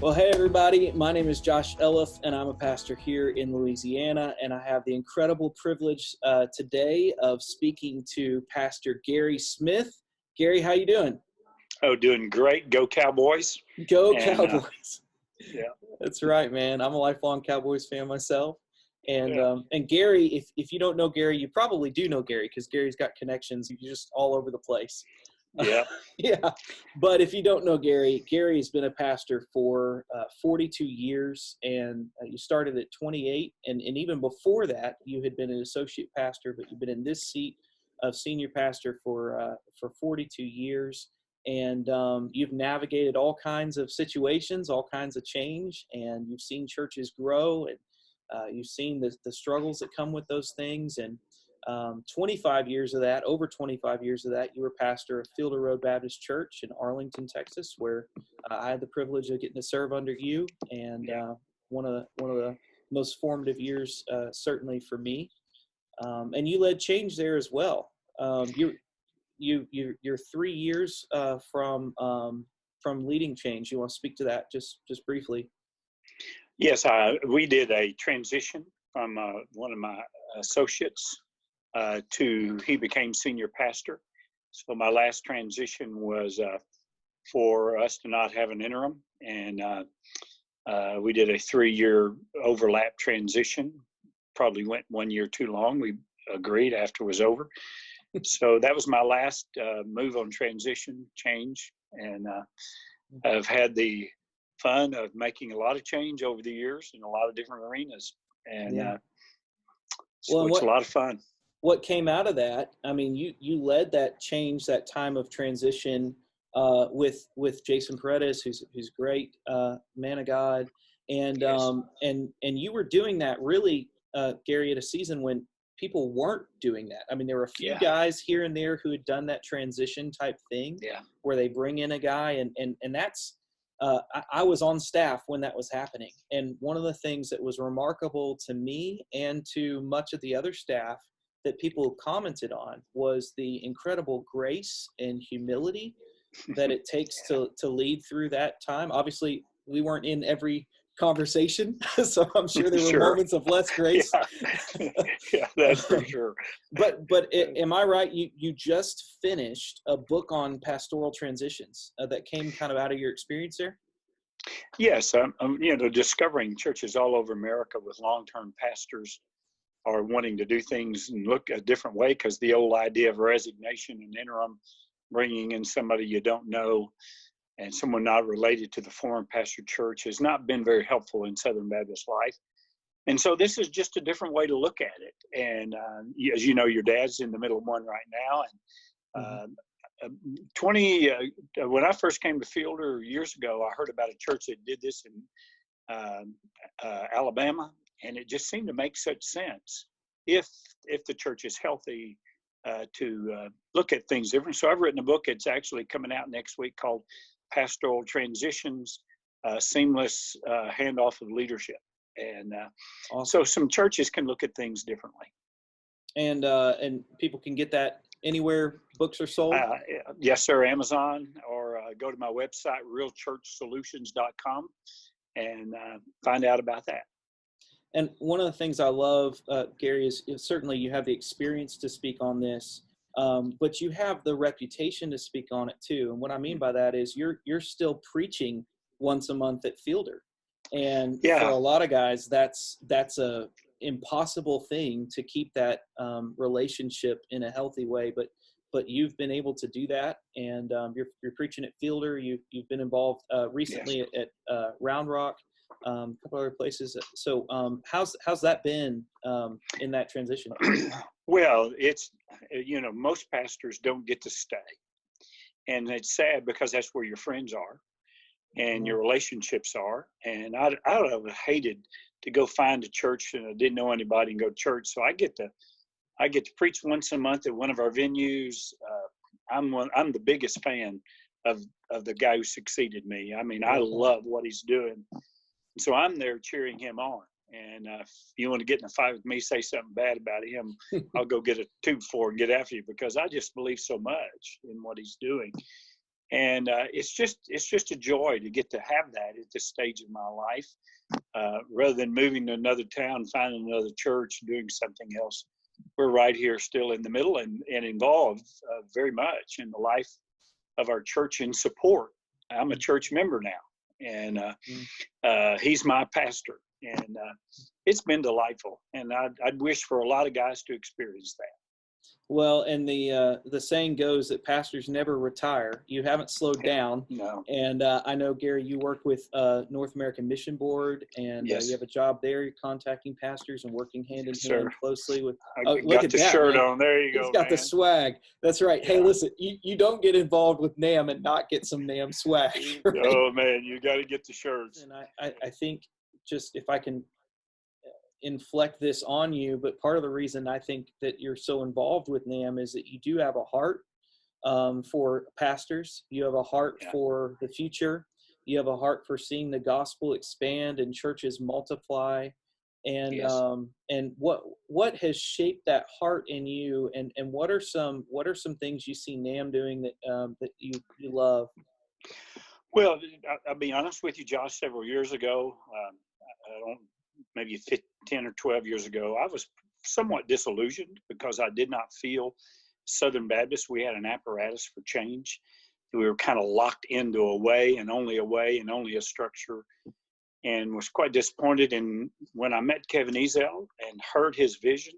Well, hey everybody, my name is Josh Elliff and I'm a pastor here in Louisiana, and I have the incredible privilege today of speaking to Pastor Gary Smith. Gary, how you doing? Oh, doing great. Go Cowboys. Go Cowboys. Yeah. That's right, man. I'm a lifelong Cowboys fan myself. And Yeah. And Gary, if you don't know Gary, you probably do know Gary because Gary's got connections. He's just all over the place. Yeah. Yeah. But if you don't know Gary, Gary has been a pastor for 42 years, and you started at 28. And even before that, you had been an associate pastor, but you've been in this seat of senior pastor for 42 years. And you've navigated all kinds of situations, all kinds of change, and you've seen churches grow, and you've seen the struggles that come with those things. And 25 years of that, over 25 years of that, you were pastor of Fielder Road Baptist Church in Arlington, Texas, where I had the privilege of getting to serve under you, and one of the most formative years, certainly for me. And you led change there as well. You're 3 years from leading change. You want to speak to that just briefly? Yes, we did a transition from one of my associates he became senior pastor. So my last transition was for us to not have an interim, and we did a 3-year overlap transition. Probably went 1 year too long. We agreed after it was over. So that was my last move on transition change, and I've had the fun of making a lot of change over the years in a lot of different arenas, and so it's a lot of fun. What came out of that? I mean, you led that change, that time of transition with Jason Paredes, who's great, man of God, and Yes. And you were doing that really, Gary, at a season when people weren't doing that. I mean, there were a few guys here and there who had done that transition type thing, where they bring in a guy, and that's. I was on staff when that was happening, and one of the things that was remarkable to me and to much of the other staff that people commented on was the incredible grace and humility that it takes to lead through that time. Obviously, we weren't in every conversation, so I'm sure there were moments of less grace. Yeah, that's for sure. But am I right? You just finished a book on pastoral transitions that came kind of out of your experience there? Yes, discovering churches all over America with long-term pastors are wanting to do things and look a different way, because the old idea of resignation and interim, bringing in somebody you don't know and someone not related to the former pastor church, has not been very helpful in Southern Baptist life. And so this is just a different way to look at it. And as you know, your dad's in the middle of one right now. And when I first came to Fielder years ago, I heard about a church that did this in Alabama. And it just seemed to make such sense if the church is healthy to look at things different. So I've written a book. It's actually coming out next week called Pastoral Transitions, Seamless Handoff of Leadership. And awesome. So some churches can look at things differently. And people can get that anywhere books are sold? Yes, sir. Amazon, or go to my website, realchurchsolutions.com, and find out about that. And one of the things I love, Gary, is certainly you have the experience to speak on this, but you have the reputation to speak on it too. And what I mean by that is you're still preaching once a month at Fielder, and for a lot of guys, that's a impossible thing to keep that relationship in a healthy way. But you've been able to do that, and you're preaching at Fielder. You've been involved recently at Round Rock. A couple other places. So how's that been in that transition? Well, it's, most pastors don't get to stay. And it's sad, because that's where your friends are and your relationships are. And I would have hated to go find a church and I didn't know anybody and go to church. So I get to preach once a month at one of our venues. I'm the biggest fan of the guy who succeeded me. I mean, I love what he's doing. So I'm there cheering him on. And if you want to get in a fight with me, say something bad about him, I'll go get a tube for and get after you, because I just believe so much in what he's doing. And it's just a joy to get to have that at this stage of my life, rather than moving to another town, finding another church, doing something else. We're right here still in the middle and involved very much in the life of our church and support. I'm a church member now, and he's my pastor, and it's been delightful. And I'd wish for a lot of guys to experience that. Well, and the saying goes that pastors never retire. You haven't slowed down. No. And I know, Gary, you work with North American Mission Board, and Yes. you have a job there. You're contacting pastors and working hand in hand closely with. I Look got at the that, shirt man. on. There you go. He's got man. the swag. That's right. Yeah. Hey, listen, you don't get involved with NAMB and not get some NAMB swag. Right? Oh man, you got to get the shirts. And I think, just if I can inflect this on you, but part of the reason I think that you're so involved with NAMB is that you do have a heart for pastors. You have a heart for the future. You have a heart for seeing the gospel expand and churches multiply. And and what has shaped that heart in you, and what are some things you see NAMB doing that you love? Well, I'll be honest with you, Josh. Several years ago, maybe 10 or 12 years ago, I was somewhat disillusioned because I did not feel Southern Baptist, we had an apparatus for change. We were kind of locked into a way and only a structure, and was quite disappointed. And when I met Kevin Ezel and heard his vision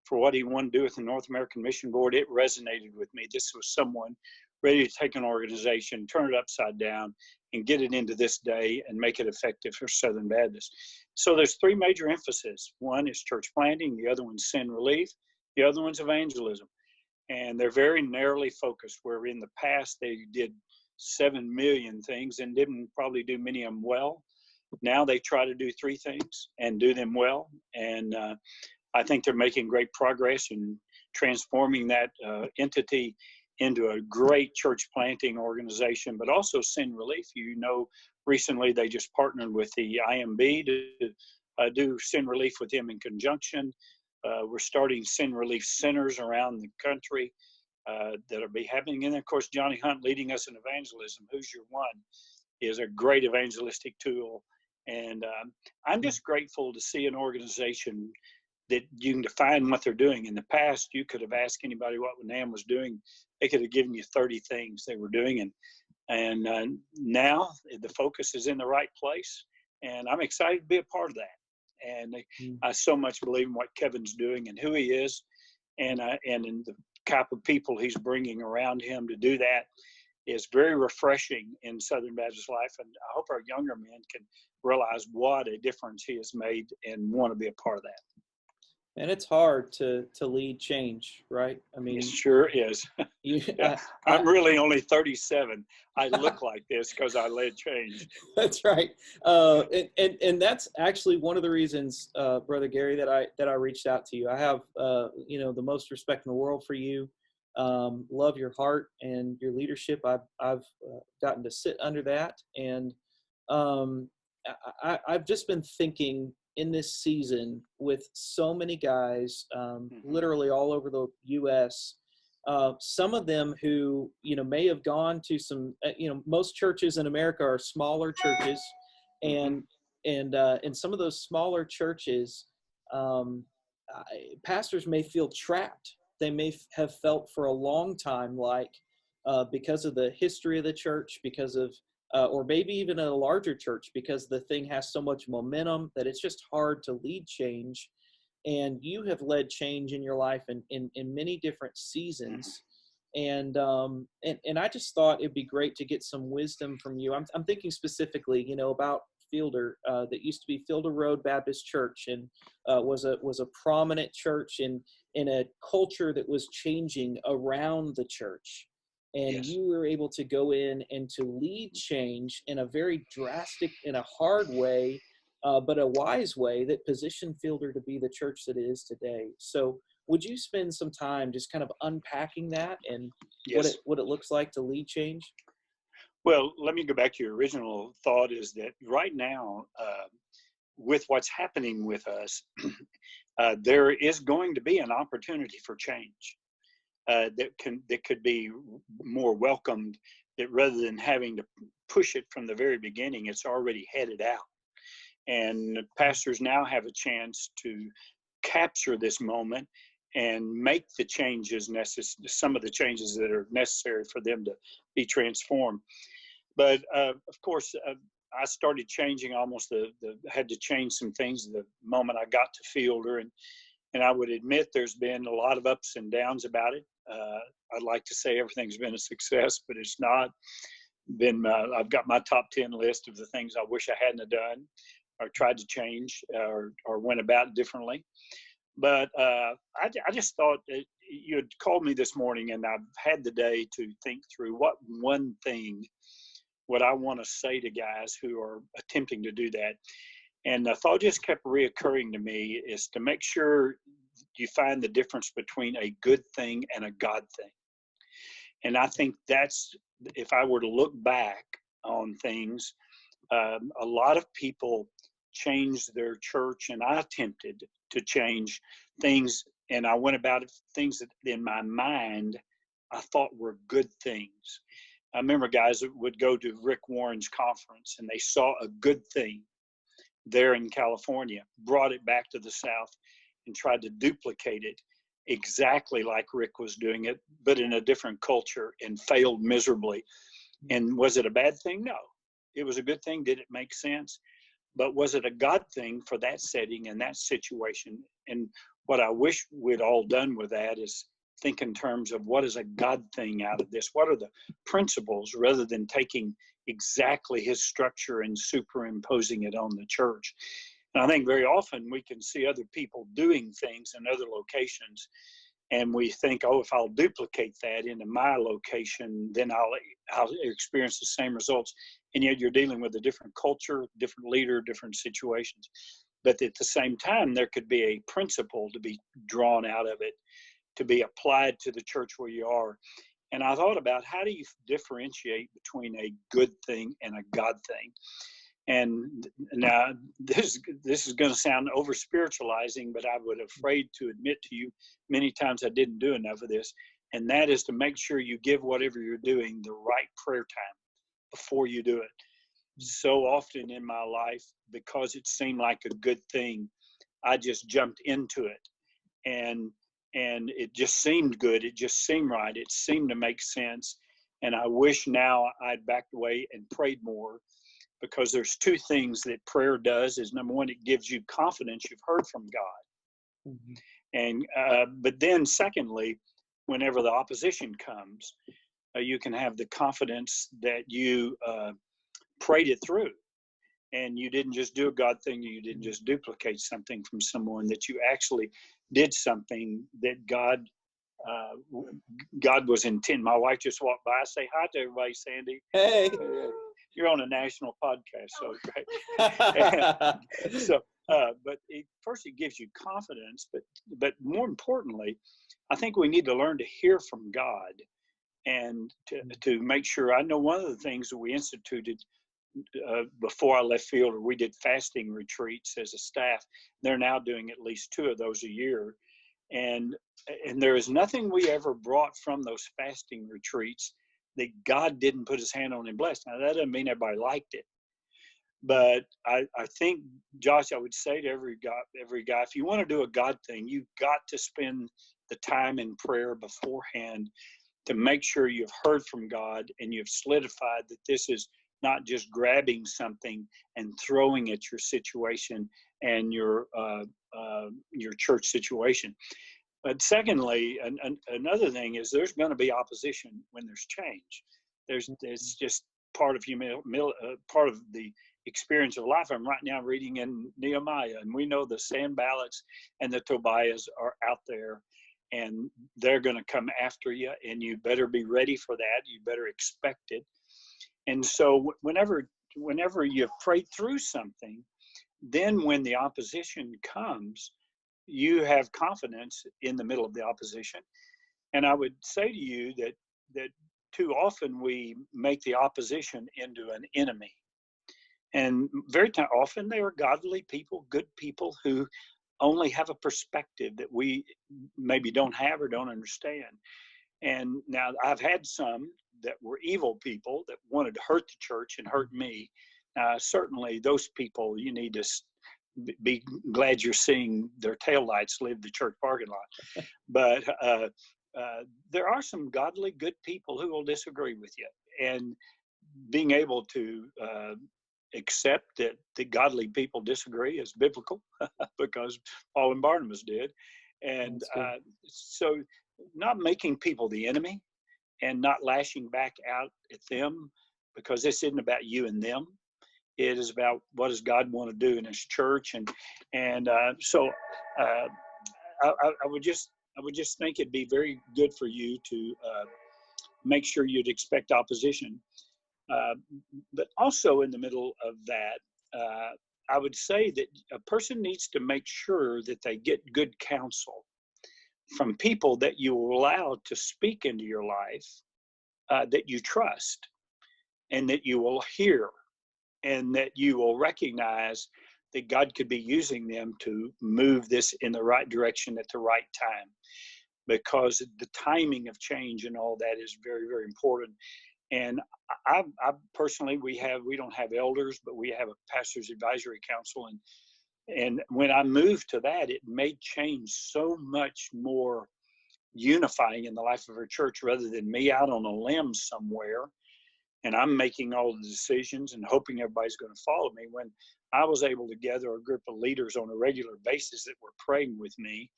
for what he wanted to do with the North American Mission Board, it resonated with me. This was someone ready to take an organization, turn it upside down, and get it into this day and make it effective for Southern Baptist. So there's three major emphases. One is church planting, the other one's sin relief, the other one's evangelism. And they're very narrowly focused, where in the past they did 7 million things and didn't probably do many of them well. Now they try to do three things and do them well. And I think they're making great progress in transforming that entity into a great church planting organization, but also sin relief. You know, recently they just partnered with the NAMB to do sin relief with them in conjunction. We're starting sin relief centers around the country that'll be happening. And of course, Johnny Hunt leading us in evangelism, Who's Your One, is a great evangelistic tool. And I'm just grateful to see an organization that you can define what they're doing. In the past, you could have asked anybody what NAMB was doing. They could have given you 30 things they were doing. And now the focus is in the right place. And I'm excited to be a part of that. And I so much believe in what Kevin's doing and who he is, and in the type of people he's bringing around him to do that is very refreshing in Southern Baptist life. And I hope our younger men can realize what a difference he has made and want to be a part of that. And it's hard to lead change, right? I mean, it sure is. I'm really only 37. I look like this because I led change. That's right. And that's actually one of the reasons, Brother Gary, that I reached out to you. I have, the most respect in the world for you. Love your heart and your leadership. I've gotten to sit under that. And I've just been thinking, in this season, with so many guys, literally all over the U.S., some of them who, may have gone to some, most churches in America are smaller churches, and some of those smaller churches, pastors may feel trapped. They may have felt for a long time like, because of the history of the church, because of or maybe even a larger church, because the thing has so much momentum that it's just hard to lead change. And you have led change in your life in many different seasons. And I just thought it'd be great to get some wisdom from you. I'm thinking specifically, about Fielder, that used to be Fielder Road Baptist Church, and was a prominent church in a culture that was changing around the church. And you were able to go in and to lead change in a very drastic, in a hard way, but a wise way that positioned Fielder to be the church that it is today. So would you spend some time just kind of unpacking that and what it looks like to lead change? Well, let me go back to your original thought, is that right now, with what's happening with us, there is going to be an opportunity for change. That could be more welcomed that rather than having to push it from the very beginning, it's already headed out. And pastors now have a chance to capture this moment and make the changes necessary, some of the changes that are necessary for them to be transformed. But of course, I started changing almost had to change some things the moment I got to Fielder. And I would admit there's been a lot of ups and downs about it. I'd like to say everything's been a success, but it's not been. I've got my top 10 list of the things I wish I hadn't have done or tried to change or went about differently. But I just thought that you had called me this morning, and I've had the day to think through what one thing what I want to say to guys who are attempting to do that. And the thought just kept reoccurring to me is to make sure you find the difference between a good thing and a God thing. And I think that's, if I were to look back on things, a lot of people changed their church, and I attempted to change things, and I went about it, things that in my mind I thought were good things. I remember guys that would go to Rick Warren's conference and they saw a good thing there in California, brought it back to the South and tried to duplicate it exactly like Rick was doing it, but in a different culture, and failed miserably. And was it a bad thing? No. It was a good thing. Did it make sense? But was it a God thing for that setting and that situation? And what I wish we'd all done with that is think in terms of what is a God thing out of this? What are the principles, rather than taking exactly his structure and superimposing it on the church? And I think very often we can see other people doing things in other locations, and we think, oh, if I'll duplicate that into my location, then I'll experience the same results. And yet you're dealing with a different culture, different leader, different situations. But at the same time, there could be a principle to be drawn out of it, to be applied to the church where you are. And I thought about, how do you differentiate between a good thing and a God thing? And now this is going to sound over spiritualizing, but I would afraid to admit to you many times I didn't do enough of this. And that is to make sure you give whatever you're doing the right prayer time before you do it. So often in my life, because it seemed like a good thing, I just jumped into it. And it just seemed good. It just seemed right. It seemed to make sense. And I wish now I'd backed away and prayed more, because there's two things that prayer does. Is number one, it gives you confidence you've heard from God. Mm-hmm. And but then secondly, whenever the opposition comes, you can have the confidence that you prayed it through. And you didn't just do a God thing. You didn't just duplicate something from someone, that you actually did something that God was intending. My wife just walked by. Say hi to everybody, Sandy. Hey. You're on a national podcast, so great. So, but first it gives you confidence, but more importantly, I think we need to learn to hear from God, and to make sure. I know one of the things that we instituted before I left Fielder, we did fasting retreats as a staff. They're now doing at least 2 of those a year. And there is nothing we ever brought from those fasting retreats that God didn't put his hand on and bless. Now, that doesn't mean everybody liked it. But I think, Josh, I would say to every guy, if you want to do a God thing, you've got to spend the time in prayer beforehand to make sure you've heard from God and you've solidified that this is not just grabbing something and throwing at your situation and your church situation. But secondly, another thing is there's going to be opposition when there's change. It's just part of part of the experience of life. I'm right now reading in Nehemiah, and we know the Sanballats and the Tobiahs are out there, and they're going to come after you, and you better be ready for that. You better expect it. And so whenever you've prayed through something, then when the opposition comes, you have confidence in the middle of the opposition. And I would say to you that too often we make the opposition into an enemy. And very often they are godly people, good people who only have a perspective that we maybe don't have or don't understand. And now I've had some that were evil people that wanted to hurt the church and hurt me. Certainly those people, you need to be glad you're seeing their taillights leave the church parking lot. But there are some godly, good people who will disagree with you. And being able to accept that the godly people disagree is biblical because Paul and Barnabas did. And so not making people the enemy and not lashing back out at them, because this isn't about you and them. It is about what does God want to do in His church, and so I would just think it'd be very good for you to make sure you'd expect opposition, but also in the middle of that, I would say that a person needs to make sure that they get good counsel from people that you will allow to speak into your life, that you trust, and that you will hear, and that you will recognize that God could be using them to move this in the right direction at the right time, because the timing of change and all that is very, very important. And I personally, we don't have elders, but we have a pastor's advisory council. And when I moved to that, it made change so much more unifying in the life of our church, rather than me out on a limb somewhere and I'm making all the decisions and hoping everybody's going to follow me. When I was able to gather a group of leaders on a regular basis that were praying with me,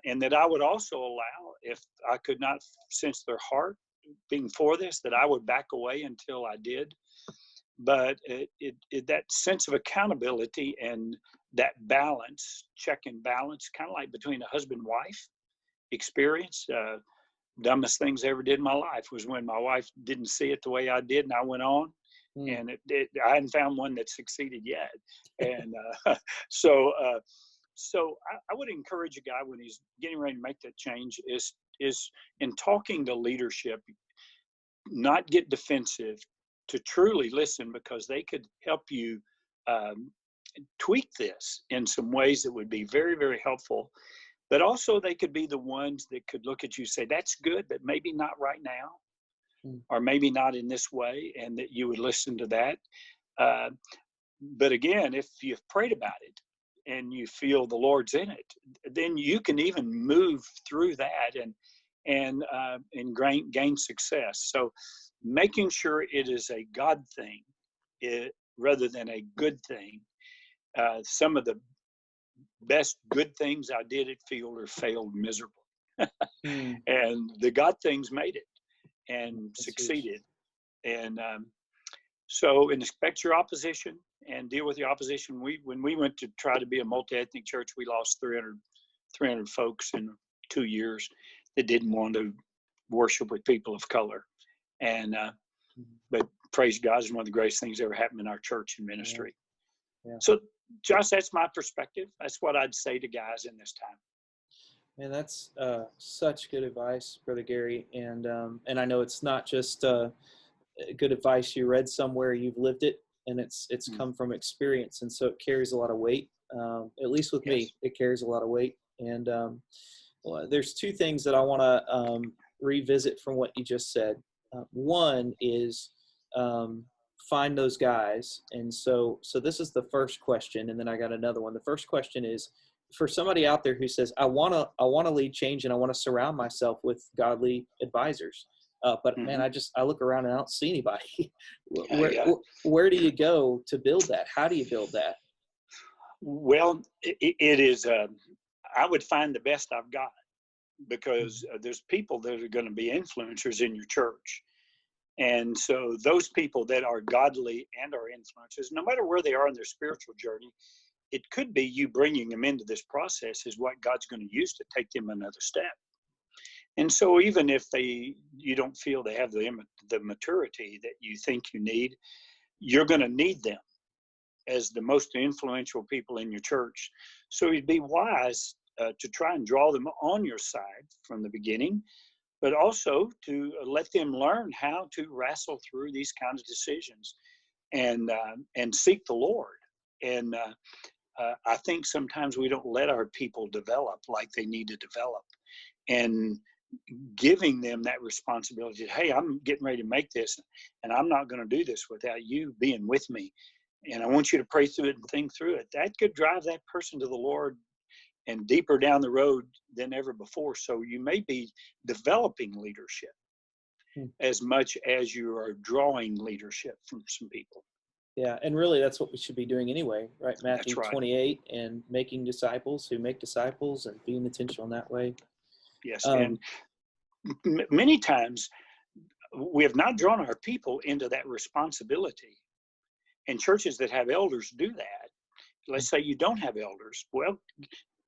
and that I would also allow, if I could not sense their heart being for this, that I would back away until I did. But that sense of accountability and that balance, check and balance, kind of like between a husband and wife experience. Dumbest things I ever did in my life was when my wife didn't see it the way I did, and I went on. And I hadn't found one that succeeded yet. And so I would encourage a guy when he's getting ready to make that change is in talking to leadership, not get defensive, to truly listen, because they could help you tweak this in some ways that would be very, very helpful. But also they could be the ones that could look at you and say, that's good, but maybe not right now, or maybe not in this way, and that you would listen to that. But again, if you've prayed about it and you feel the Lord's in it, then you can even move through that and gain success. So making sure it is a God thing rather than a good thing. Some of the best good things I did at Fielder failed miserably. And the God things made it and succeeded. And so expect your opposition and deal with the opposition. When we went to try to be a multi-ethnic church, we lost 300 folks in 2 years that didn't want to worship with people of color. And but praise God, is one of the greatest things that ever happened in our church and ministry. Yeah. So Josh, that's my perspective. That's what I'd say to guys in this time. And that's such good advice, Brother Gary. And I know it's not just good advice you read somewhere, you've lived it, and it's come from experience. And so it carries a lot of weight. At least with me, it carries a lot of weight. And well, there's two things that I want to revisit from what you just said. One is find those guys. And so this is the first question, and then I got another one. The first question is for somebody out there who says, I want to lead change and I want to surround myself with godly advisors. But man, I look around and I don't see anybody. Where do you go to build that? How do you build that? Well, it is, I would find the best I've got, because there's people that are going to be influencers in your church. And so those people that are godly and are influencers, no matter where they are in their spiritual journey, it could be you bringing them into this process is what God's going to use to take them another step. And so even if you don't feel they have the maturity that you think you need, you're going to need them as the most influential people in your church. So you'd be wise to try and draw them on your side from the beginning, but also to let them learn how to wrestle through these kinds of decisions and seek the Lord. And I think sometimes we don't let our people develop like they need to develop. And giving them that responsibility. Hey, I'm getting ready to make this, and I'm not going to do this without you being with me. And I want you to pray through it and think through it. That could drive that person to the Lord and deeper down the road than ever before. So you may be developing leadership as much as you are drawing leadership from some people. Yeah, and really that's what we should be doing anyway, right? Matthew That's right. 28, and making disciples who make disciples and being intentional in that way. Yes, and many times we have not drawn our people into that responsibility. And churches that have elders do that. Let's say you don't have elders. Well,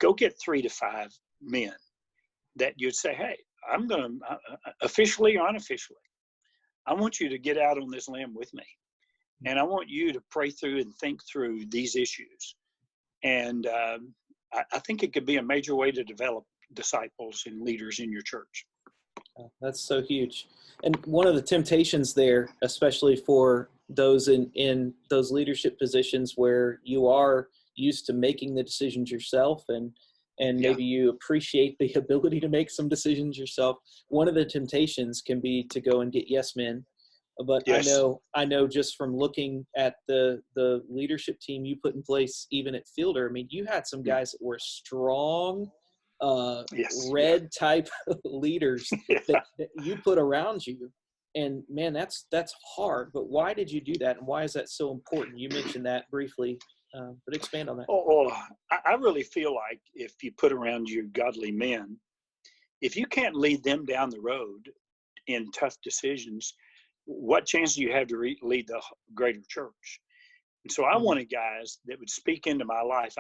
go get 3 to 5 men that you'd say, hey, I'm going to, officially or unofficially, I want you to get out on this limb with me. And I want you to pray through and think through these issues. And I think it could be a major way to develop disciples and leaders in your church. That's so huge. And one of the temptations there, especially for those in those leadership positions where you are used to making the decisions yourself, and maybe you appreciate the ability to make some decisions yourself, one of the temptations can be to go and get yes men. But yes. I know just from looking at the leadership team you put in place, even at Fielder, I mean, you had some guys that were strong, red type leaders that you put around you. And man, that's hard. But why did you do that? And why is that so important? You mentioned that briefly, but expand on that. Oh, I really feel like if you put around you godly men, if you can't lead them down the road in tough decisions, what chance do you have to lead the greater church? And so I wanted guys that would speak into my life.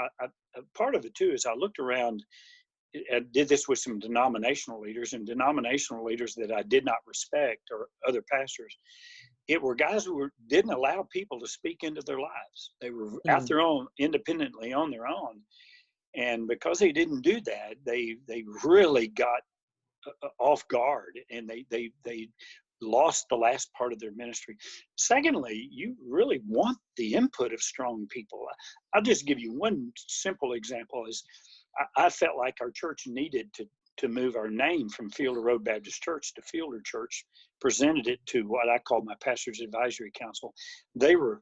Part of it too is I looked around. I did this with some denominational leaders, and denominational leaders that I did not respect, or other pastors. It were guys who didn't allow people to speak into their lives. They were out their own, independently on their own. And because they didn't do that, they really got off guard, and they lost the last part of their ministry. Secondly, you really want the input of strong people. I'll just give you one simple example. Is I felt like our church needed to move our name from Fielder Road Baptist Church to Fielder Church, presented it to what I call my Pastor's Advisory Council. They were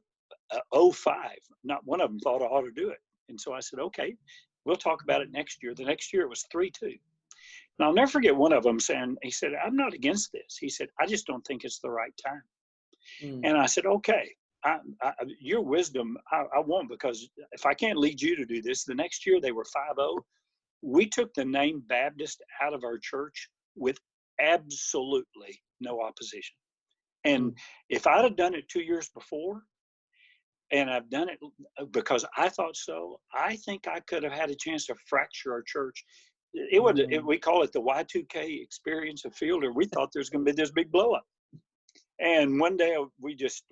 05. Not one of them thought I ought to do it. And so I said, okay, we'll talk about it next year. The next year it was 3-2. And I'll never forget one of them saying, he said, I'm not against this. He said, I just don't think it's the right time. And I said, okay, your wisdom, I won't, because if I can't lead you to do this, the next year they were 5-0. We took the name Baptist out of our church with absolutely no opposition. And if I'd have done it 2 years before, and I've done it because I thought so, I think I could have had a chance to fracture our church. It was, we call it the Y2K experience of Fielder. We thought there's going to be this big blow up. And one day we just,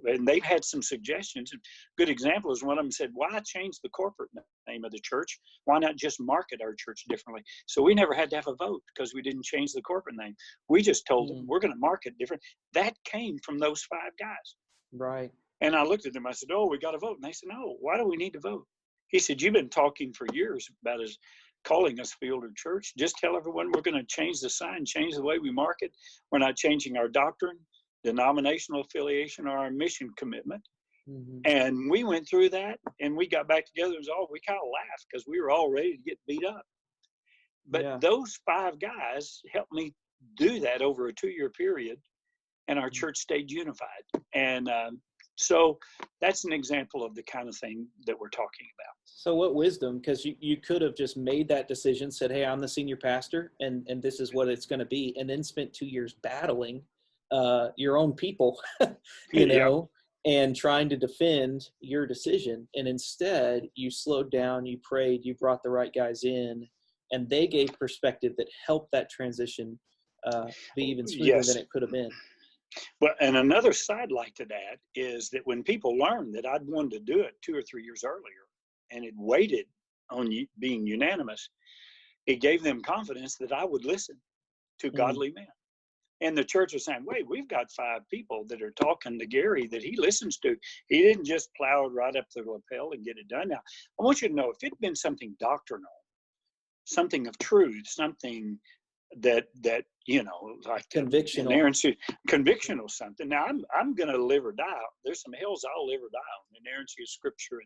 and they've had some suggestions. A good example is one of them said, why change the corporate name of the church? Why not just market our church differently? So we never had to have a vote because we didn't change the corporate name. We just told them we're going to market different. That came from those 5 guys. Right. And I looked at them, I said, oh, we got to vote. And they said, no, why do we need to vote? He said, you've been talking for years about us calling us Fielder Church. Just tell everyone we're going to change the sign, change the way we market. We're not changing our doctrine, denominational affiliation, or our mission commitment. And we went through that, and we got back together. We kind of laughed because we were all ready to get beat up. But those 5 guys helped me do that over a 2-year period, and our church stayed unified. And so that's an example of the kind of thing that we're talking about. So what wisdom, because you could have just made that decision, said, hey, I'm the senior pastor, and this is what it's going to be, and then spent 2 years battling your own people, you know, and trying to defend your decision. And instead, you slowed down, you prayed, you brought the right guys in, and they gave perspective that helped that transition be even smoother than it could have been. Well, and another sidelight to that is that when people learned that I'd wanted to do it 2 or 3 years earlier and it waited on being unanimous, it gave them confidence that I would listen to godly men. And the church was saying, wait, we've got 5 people that are talking to Gary that he listens to. He didn't just plow right up the lapel and get it done. Now, I want you to know, if it had been something doctrinal, something of truth, something that like Convictional. inerrancy, convictional something. Now I'm going to live or die. There's some hills I'll live or die on. Inerrancy of Scripture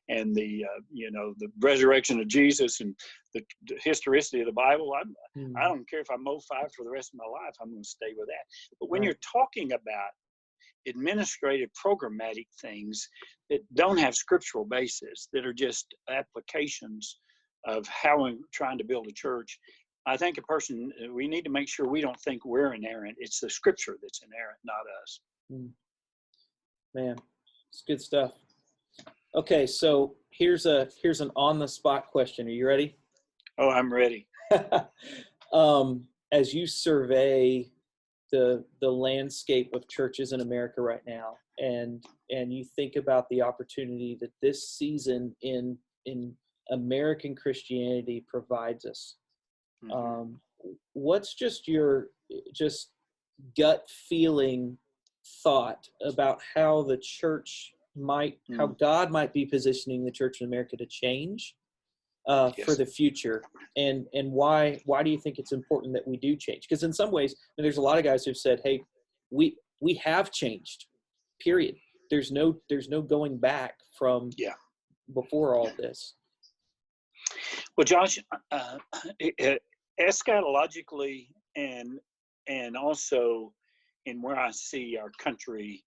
and the the resurrection of Jesus and the historicity of the Bible. I don't care if I mow 5 for the rest of my life. I'm going to stay with that. But when you're talking about administrative programmatic things that don't have scriptural basis, that are just applications of how I'm trying to build a church, I think we need to make sure we don't think we're inerrant. It's the Scripture that's inerrant, not us. Man, it's good stuff. Okay, so here's an on-the-spot question. Are you ready? Oh, I'm ready. As you survey the landscape of churches in America right now, and you think about the opportunity that this season in American Christianity provides us, what's just your gut feeling thought about how the church how God might be positioning the church in America to change for the future, and why do you think it's important that we do change? Because in some ways, there's a lot of guys who've said, hey, we have changed, period. There's no going back from before all this. Well, Josh, eschatologically and also in where I see our country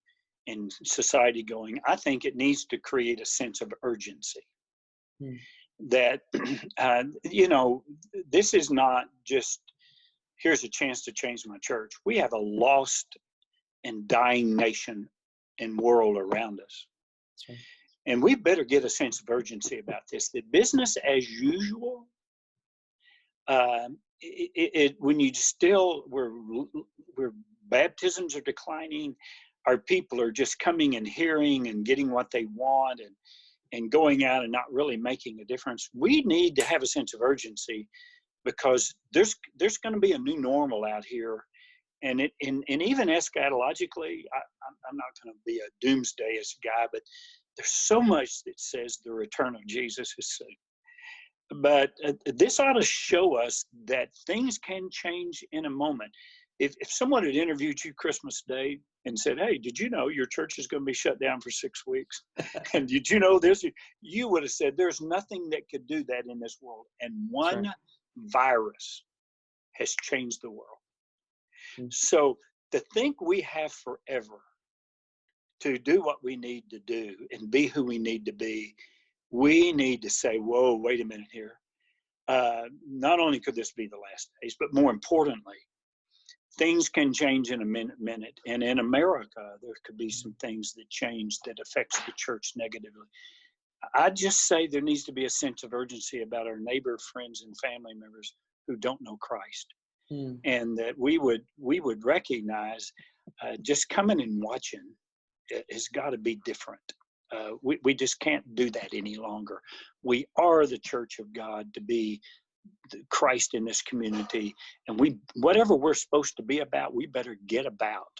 and society going, I think it needs to create a sense of urgency. That, this is not just, here's a chance to change my church. We have a lost and dying nation and world around us. That's right. And we better get a sense of urgency about this. That business as usual, when you still, where baptisms are declining, our people are just coming and hearing and getting what they want and going out and not really making a difference. We need to have a sense of urgency, because there's going to be a new normal out here. And even eschatologically, I'm not going to be a doomsdayist guy, but there's so much that says the return of Jesus is soon. But this ought to show us that things can change in a moment. If someone had interviewed you Christmas Day and said, hey, did you know your church is going to be shut down for 6 weeks? And did you know this? You would have said there's nothing that could do that in this world. And one virus has changed the world. So to think we have forever to do what we need to do and be who we need to be, we need to say, whoa, wait a minute here. Not only could this be the last days, but more importantly, things can change in a minute. And in America, there could be some things that change that affects the church negatively. I just say there needs to be a sense of urgency about our neighbor, friends, and family members who don't know Christ. And that we would recognize just coming and watching has got to be different. We just can't do that any longer. We are the church of God to be Christ in this community, and whatever we're supposed to be about, we better get about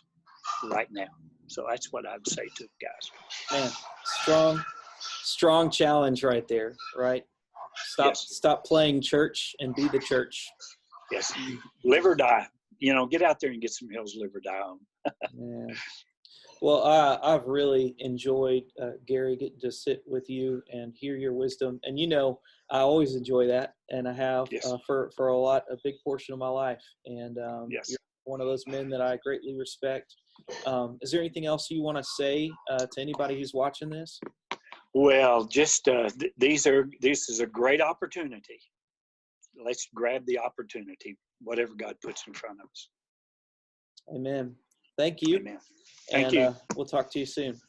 right now. So that's what I'd say to the guys. Man, strong challenge right there, right? Stop playing church and be the church. Yes, live or die. Get out there and get some hills, live or die on. Man. Well, I've really enjoyed, Gary, getting to sit with you and hear your wisdom. And I always enjoy that, and I have for a big portion of my life. And you're one of those men that I greatly respect. Is there anything else you want to say to anybody who's watching this? Well, just this is a great opportunity. Let's grab the opportunity, whatever God puts in front of us. Amen. Thank you. Amen. Thank you. We'll talk to you soon.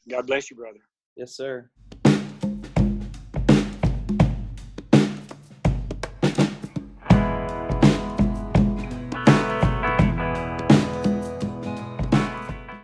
God bless you, brother. Yes, sir.